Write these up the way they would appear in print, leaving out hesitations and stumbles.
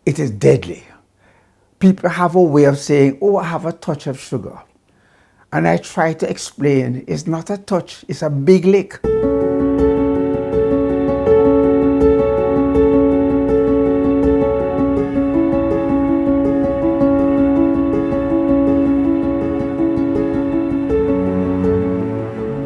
it is deadly. People have a way of saying, oh, I have a touch of sugar. And I try to explain, it's not a touch, it's a big lick.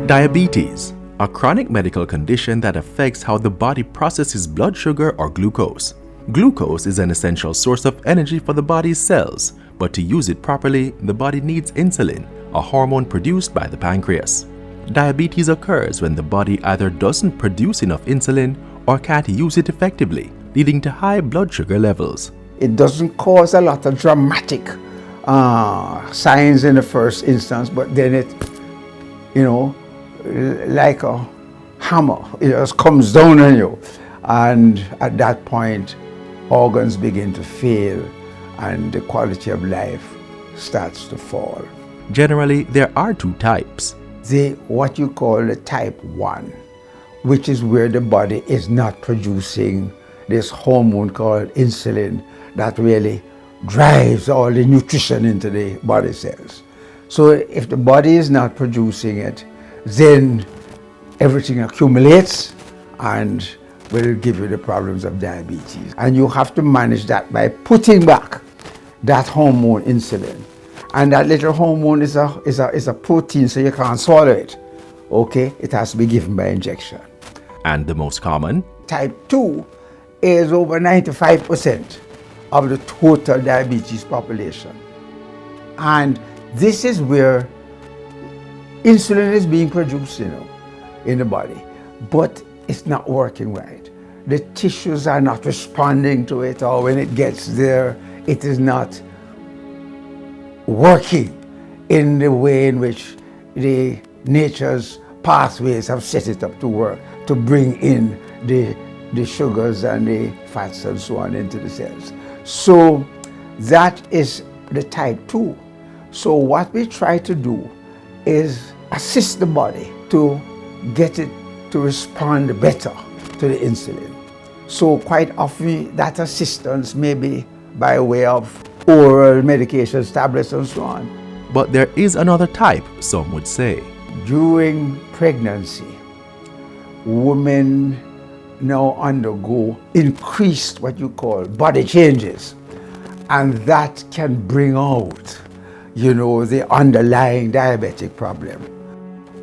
Diabetes, a chronic medical condition that affects how the body processes blood sugar or glucose. Glucose is an essential source of energy for the body's cells, but to use it properly, the body needs insulin, a hormone produced by the pancreas. Diabetes occurs when the body either doesn't produce enough insulin or can't use it effectively, leading to high blood sugar levels. It doesn't cause a lot of dramatic signs in the first instance, but then it, like a hammer, it just comes down on you. And at that point, organs begin to fail and the quality of life starts to fall. Generally, there are two types. What you call the type 1, which is where the body is not producing this hormone called insulin that really drives all the nutrition into the body cells. So if the body is not producing it, then everything accumulates and will give you the problems of diabetes. And you have to manage that by putting back that hormone insulin. And that little hormone is a protein, so you can't swallow it. Okay, it has to be given by injection. And the most common? Type 2 is over 95% of the total diabetes population. And this is where insulin is being produced, in the body, but it's not working right. The tissues are not responding to it, or when it gets there, it is not working in the way in which the nature's pathways have set it up to work, to bring in the sugars and the fats and so on into the cells. So that is the type 2. So what we try to do is assist the body to get it to respond better to the insulin. So quite often that assistance may be by way of oral medications, tablets and so on. But there is another type, some would say. During pregnancy, women now undergo increased what you call body changes, and that can bring out, the underlying diabetic problem.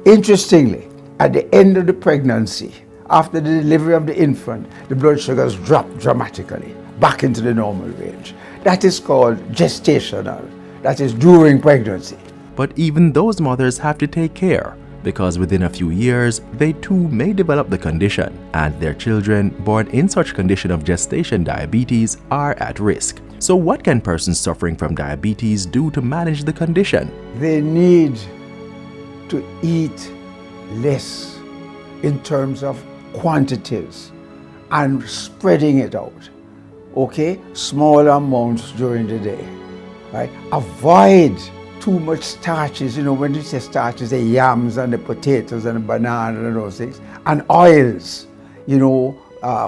Interestingly, at the end of the pregnancy, after the delivery of the infant, the blood sugars drop dramatically back into the normal range. That is called gestational. That is during pregnancy. But even those mothers have to take care, because within a few years, they too may develop the condition, and their children born in such condition of gestation diabetes are at risk. So what can persons suffering from diabetes do to manage the condition? They need to eat less in terms of quantities and spreading it out. Okay, small amounts during the day, right? Avoid too much starches. When you say starches, the yams and the potatoes and the banana and those things, and oils,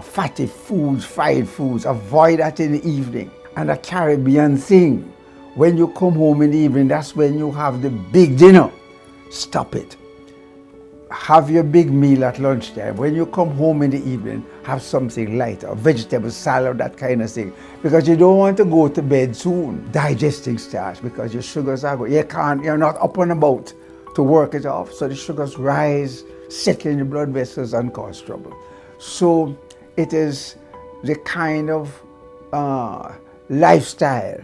fatty foods, fried foods. Avoid that in the evening. And a Caribbean thing, when you come home in the evening, that's when you have the big dinner. Stop it. Have your big meal at lunchtime. When you come home in the evening, have something lighter, vegetable salad, that kind of thing. Because you don't want to go to bed soon, digesting starch, because your sugars are going. You're not up and about to work it off. So the sugars rise, settle in the blood vessels and cause trouble. So it is the kind of lifestyle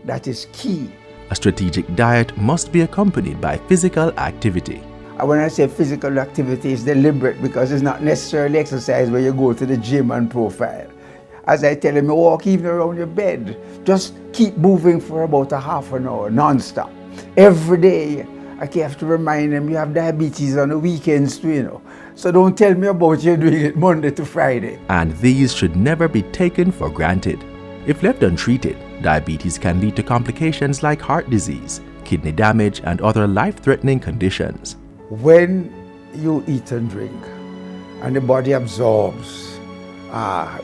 that is key. A strategic diet must be accompanied by physical activity. When I say physical activity, it's deliberate because it's not necessarily exercise where you go to the gym and profile. As I tell them, you walk even around your bed. Just keep moving for about a half an hour, non-stop. Every day, I have to remind them you have diabetes on the weekends too, So don't tell me about you doing it Monday to Friday. And these should never be taken for granted. If left untreated, diabetes can lead to complications like heart disease, kidney damage, and other life-threatening conditions. When you eat and drink and the body absorbs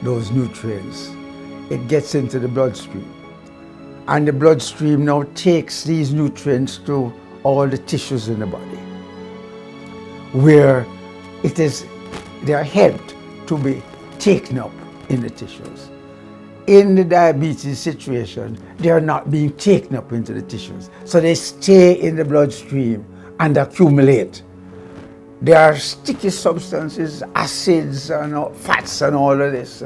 those nutrients, it gets into the bloodstream. And the bloodstream now takes these nutrients to all the tissues in the body, where they are helped to be taken up in the tissues. In the diabetes situation, they are not being taken up into the tissues. So they stay in the bloodstream and accumulate. There are sticky substances, acids and fats and all of this.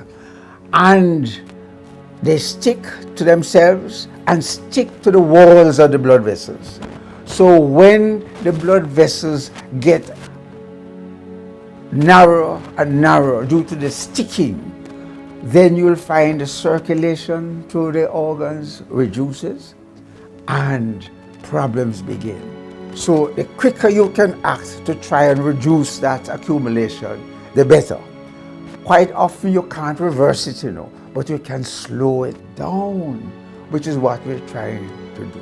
And they stick to themselves and stick to the walls of the blood vessels. So when the blood vessels get narrower and narrower due to the sticking, then you'll find the circulation through the organs reduces and problems begin. So the quicker you can act to try and reduce that accumulation, the better. Quite often you can't reverse it, but you can slow it down, which is what we're trying to do.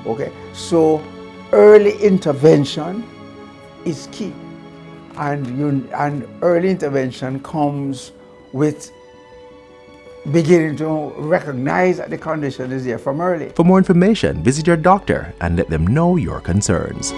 Okay, so early intervention is key, and early intervention comes with beginning to recognize that the condition is there from early. For more information, visit your doctor and let them know your concerns.